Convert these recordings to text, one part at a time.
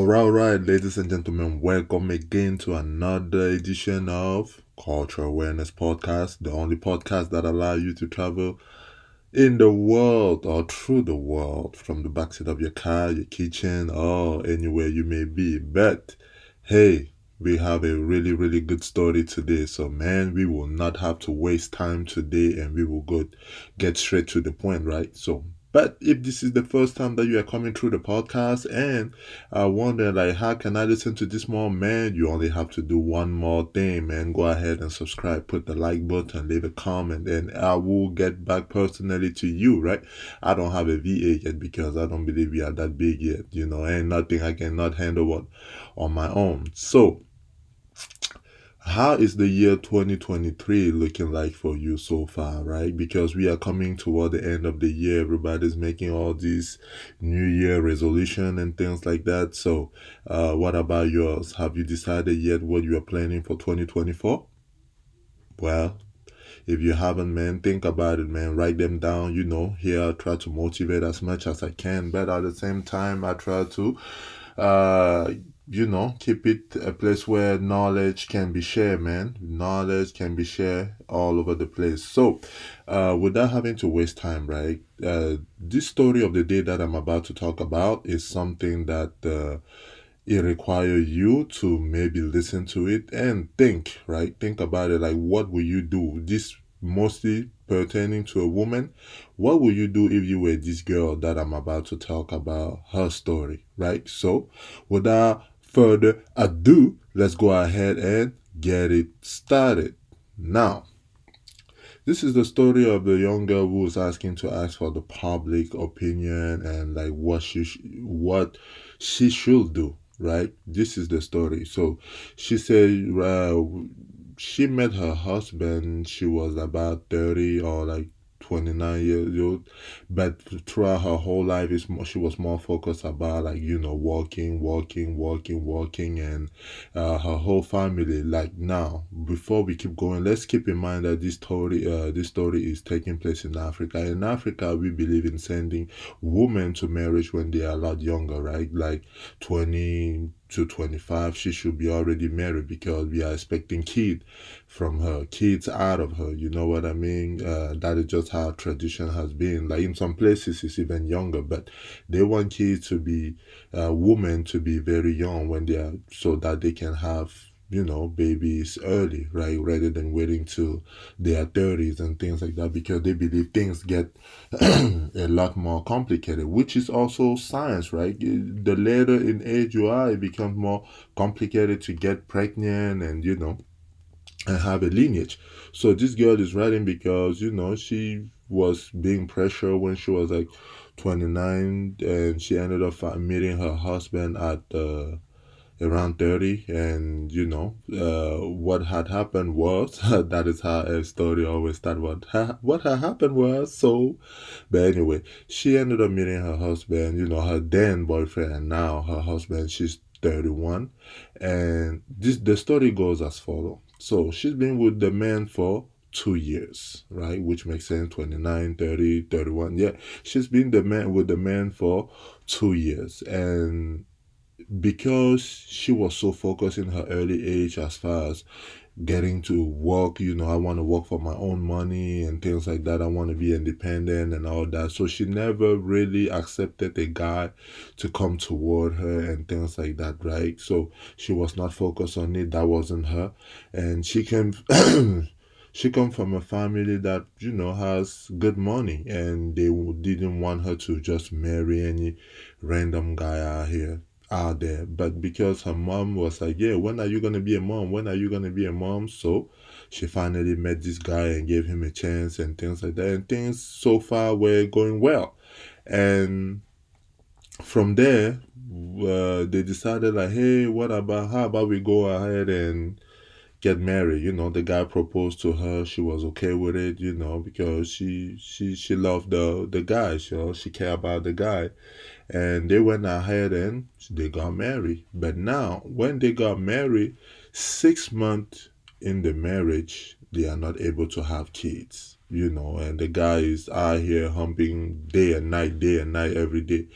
All right, ladies and gentlemen, welcome again to another edition of Cultural Awareness Podcast, the only podcast that allows you to travel in the world or through the world from the backseat of your car, your kitchen, or anywhere you may be. But hey, we have a really, really good story today. So, man, we will not have to waste time today and we will get straight to the point, right? But if this is the first time that you are coming through the podcast and I wonder, like, how can I listen to this more, man? You only have to do one more thing, man. Go ahead and subscribe, put the like button, leave a comment, and I will get back personally to you, right? I don't have a VA yet because I don't believe we are that big yet, and nothing I cannot handle on my own. So, how is the year 2023 looking like for you so far, right? Because we are coming toward the end of the year. Everybody's making all these New Year resolution and things like that. So, what about yours? Have you decided yet what you are planning for 2024? Well, if you haven't, man, think about it, man. Write them down. Here I try to motivate as much as I can, but at the same time, I try to uh keep it a place where knowledge can be shared, man. Knowledge can be shared all over the place. So without having to waste time, right, this story of the day that I'm about to talk about is something that it requires you to maybe listen to it and think about it, like what will you do, this mostly pertaining to a woman. What will you do if you were this girl that I'm about to talk about her story, right? So without further ado, let's go ahead and get it started. Now, this is the story of the young girl who was asking to ask for the public opinion and like what she should do, right? This is the story. So she said she met her husband. She was about 30 or like 29 years old, but throughout her whole life she was more focused about, like, working, and her whole family. Like, now, before we keep going, let's keep in mind that this story is taking place in Africa. In Africa, we believe in sending women to marriage when they are a lot younger, right? Like 20 to 25, she should be already married because we are expecting kids out of her. You know what I mean? That is just how tradition has been. Like, in some places it's even younger, but they want kids to be women to be very young when they are, so that they can have babies early, right, rather than waiting till their 30s and things like that, because they believe things get a lot more complicated, which is also science, right? The later in age you are, it becomes more complicated to get pregnant and have a lineage. So this girl is writing because she was being pressured when she was like 29, and she ended up meeting her husband at around 30. And what had happened was that is how a story always starts. What had happened was, but anyway, she ended up meeting her husband, her then boyfriend, and now her husband. She's 31, and the story goes as follows. So she's been with the man for 2 years, right? Which makes sense. 29, 30, 31. Yeah, she's been with the man for 2 years. And because she was so focused in her early age as far as getting to work, I want to work for my own money and things like that. I want to be independent and all that. So she never really accepted a guy to come toward her and things like that, right? So she was not focused on it. That wasn't her. And she came she come from a family that has good money, and they didn't want her to just marry any random guy out there. But because her mom was like, yeah, when are you gonna be a mom, when are you gonna be a mom? So she finally met this guy and gave him a chance and things like that, and things so far were going well. And from there, they decided, like, hey, how about we go ahead and get married? The guy proposed to her. She was okay with it, because she loved the guy. She cared about the guy. And they went ahead and they got married. But now, when they got married, 6 months in the marriage, they are not able to have kids. and the guy is out here humping day and night, every day.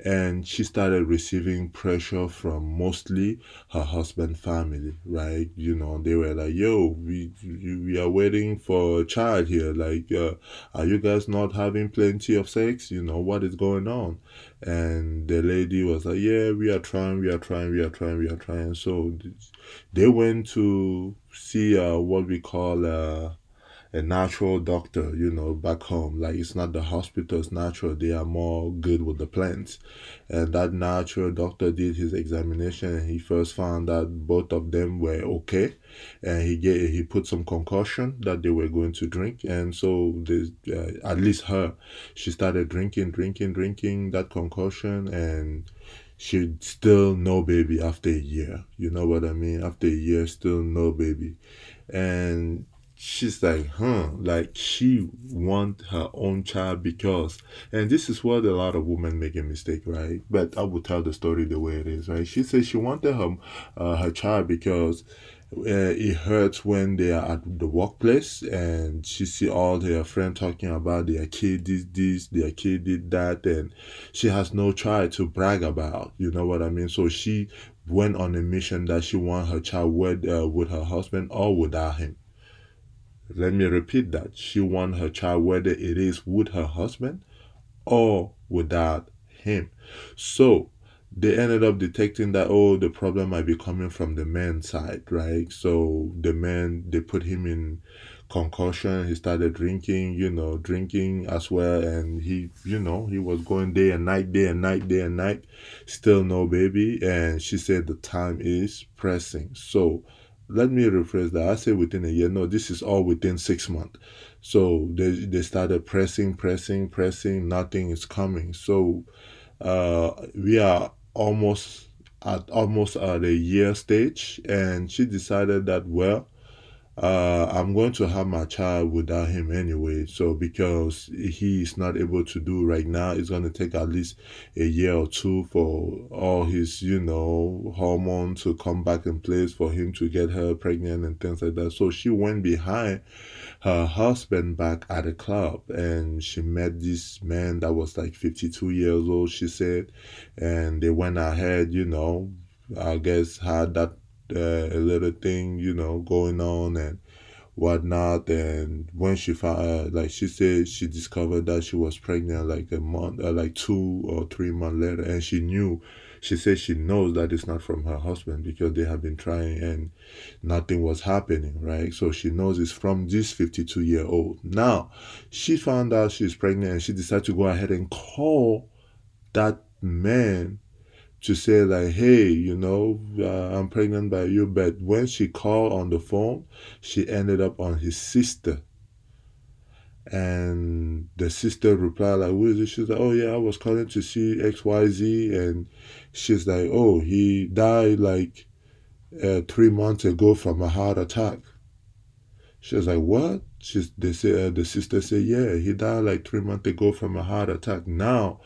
And she started receiving pressure from mostly her husband family, right? They were like, yo, we are waiting for a child here. Like, are you guys not having plenty of sex? What is going on? And the lady was like, yeah, we are trying, we are trying, we are trying, we are trying. So they went to see what we call a natural doctor, back home. Like, it's not the hospital's natural, they are more good with the plants. And that natural doctor did his examination, and he first found that both of them were okay. And he put some concussion that they were going to drink. And so at least her, she started drinking that concussion, and she still no baby after a year. You know what I mean? After a year, still no baby. And she's like, like she want her own child because, and this is what a lot of women make a mistake, right? But I will tell the story the way it is, right? She said she wanted her child because it hurts when they are at the workplace, and she see all her friends talking about their kid did this, their kid did that, and she has no child to brag about. You know what I mean? So she went on a mission that she want her child with her husband or without him. Let me repeat that. She want her child whether it is with her husband or without him. So they ended up detecting that, oh, the problem might be coming from the man's side, right? So the man, they put him in concussion. He started drinking, drinking as well. And he was going day and night, day and night, day and night. Still no baby. And she said the time is pressing. So let me rephrase that. I say within a year. No, this is all within 6 months. So they started pressing. Nothing is coming. So we are almost at a year stage, and she decided that, well, I'm going to have my child without him anyway. So because he is not able to do right now, it's going to take at least a year or two for all his, hormones to come back in place for him to get her pregnant and things like that. So she went behind her husband back at a club, and she met this man that was like 52 years old, she said. And they went ahead, I guess had that a little thing, going on and whatnot. And when she found, like she said, she discovered that she was pregnant like a month, like 2 or 3 months later. And she knew, she said she knows that it's not from her husband because they have been trying and nothing was happening, right? So she knows it's from this 52-year-old. Now, she found out she's pregnant, and she decided to go ahead and call that man to say like, hey, I'm pregnant by you. But when she called on the phone, she ended up on his sister. And the sister replied like, who is it? She's like, oh yeah, I was calling to see XYZ. And she's like, oh, he died like 3 months ago from a heart attack. She was like, what? The sister said, yeah, he died like 3 months ago from a heart attack. Now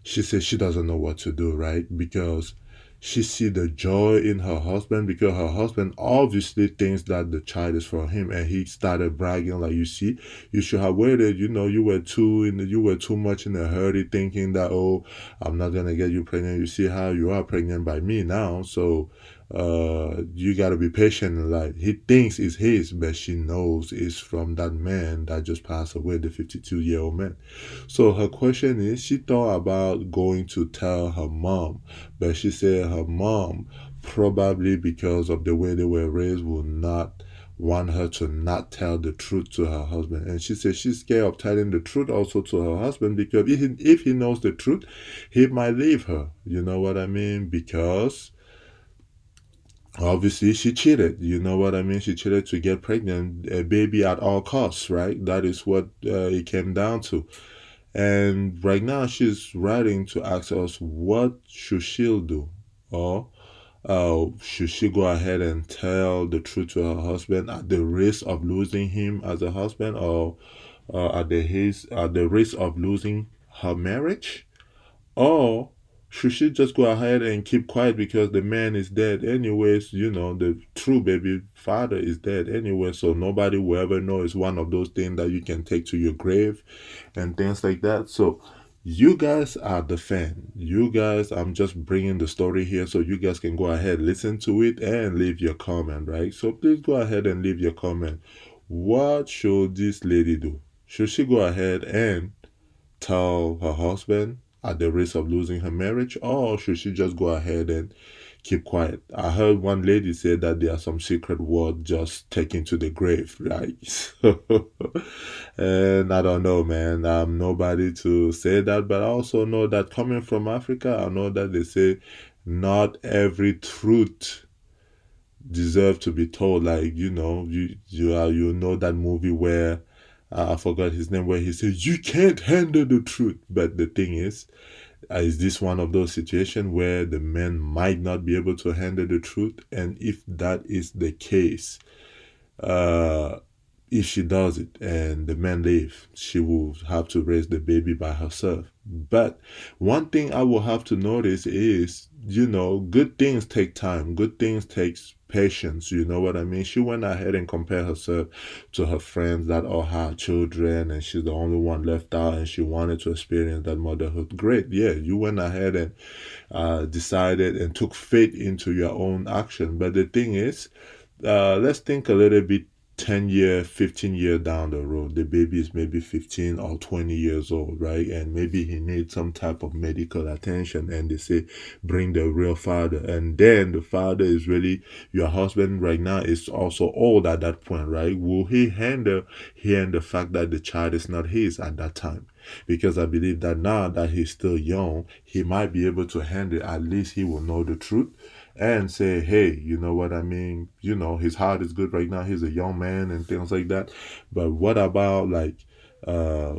she says she doesn't know what to do, right? Because she see the joy in her husband, because her husband obviously thinks that the child is for him, and he started bragging like, you see, you should have waited. You were too much in a hurry, thinking that, oh, I'm not gonna get you pregnant. You see how you are pregnant by me now, so you got to be patient in life. He thinks it's his, but she knows it's from that man that just passed away, the 52-year-old man. So her question is, she thought about going to tell her mom, but she said her mom, probably because of the way they were raised, will not want her to not tell the truth to her husband. And she said she's scared of telling the truth also to her husband, because if he knows the truth, he might leave her. You know what I mean? Because obviously she cheated. You know what I mean? She cheated to get pregnant, a baby at all costs, right? That is what it came down to. And right now she's writing to ask us, what should she do? Or should she go ahead and tell the truth to her husband at the risk of losing him as a husband, or at the risk of losing her marriage? Or Should she just go ahead and keep quiet because the man is dead anyways? The true baby father is dead anyway, so nobody will ever know. It's one of those things that you can take to your grave and things like that. So you guys are the fan. You guys, I'm just bringing the story here so you guys can go ahead, listen to it, and leave your comment, right? So please go ahead and leave your comment. What should this lady do? Should she go ahead and tell her husband at the risk of losing her marriage, or should she just go ahead and keep quiet? I heard one lady say that there are some secret words just taken to the grave, right? And I don't know, man. I'm nobody to say that, but I also know that coming from Africa, I know that they say not every truth deserve to be told. Like, you know that movie where I forgot his name, where he says you can't handle the truth. But the thing is this one of those situations where the man might not be able to handle the truth? And if that is the case, uh if she does it and the man leave, she will have to raise the baby by herself. But one thing I will have to notice is, good things take time. Good things takes patience. You know what I mean? She went ahead and compared herself to her friends that all had children, and she's the only one left out, and she wanted to experience that motherhood. Great, yeah, you went ahead and decided and took faith into your own action. But the thing is, let's think a little bit 10-year, 15-year down the road. The baby is maybe 15 or 20 years old, right? And maybe he needs some type of medical attention, and they say bring the real father. And then the father is really your husband right now, is also old at that point, right? Will he handle hearing the fact that the child is not his at that time? Because I believe that now that he's still young, he might be able to handle, at least he will know the truth and say, hey, you know what I mean? His heart is good right now. He's a young man and things like that. But what about like uh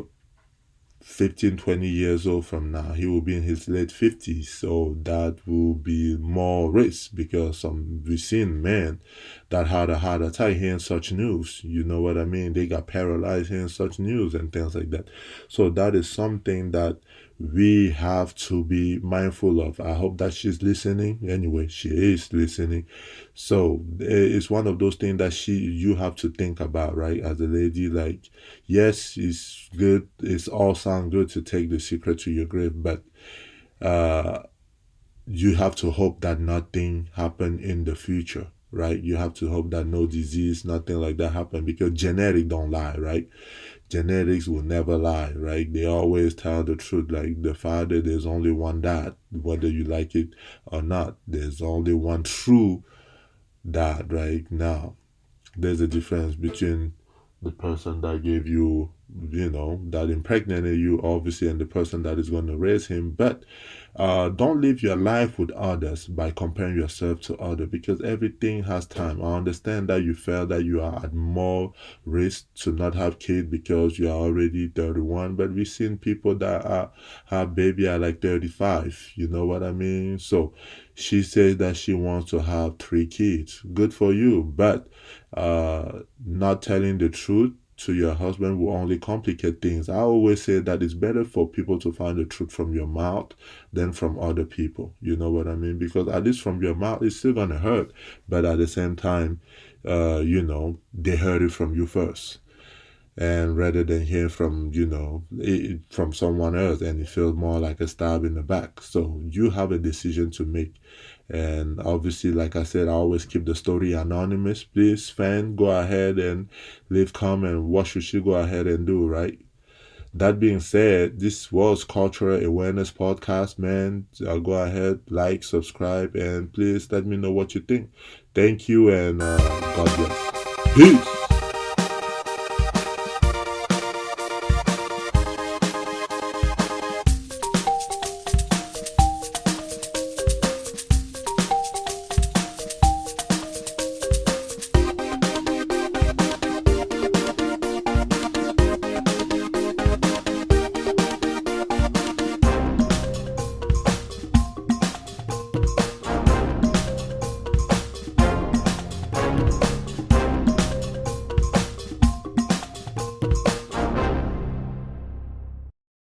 15, 20 years old from now? He will be in his late 50s. So that will be more risk, because we've seen men that had a heart attack hearing such news. You know what I mean? They got paralyzed hearing such news and things like that. So that is something that we have to be mindful of. I hope that she's listening. Anyway, she is listening. So it's one of those things that you have to think about, right? As a lady, like, yes, it's good. It's all sound good to take the secret to your grave, but uh, you have to hope that nothing happen in the future, right? You have to hope that no disease, nothing like that happen, because genetic don't lie, right? Genetics will never lie, right? They always tell the truth. Like the father, there's only one dad, whether you like it or not. There's only one true dad, right? Now, there's a difference between the person that gave you, that impregnated you, obviously, and the person that is going to raise him. But don't live your life with others by comparing yourself to others, because everything has time. I understand that you felt that you are at more risk to not have kids because you are already 31, but we've seen people that have baby at like 35. You know what I mean? So she says that she wants to have 3 kids. Good for you, but not telling the truth to your husband will only complicate things. I always say that it's better for people to find the truth from your mouth than from other people. You know what I mean? Because at least from your mouth, it's still gonna hurt, but at the same time, they heard it from you first, and rather than hear from from someone else, and it feels more like a stab in the back. So you have a decision to make. And obviously, like I said, I always keep the story anonymous. Please, fan, go ahead and leave comment. What should she go ahead and do, right? That being said, this was Cultural Awareness Podcast, man. Go ahead, like, subscribe, and please let me know what you think. Thank you, and God bless. Peace.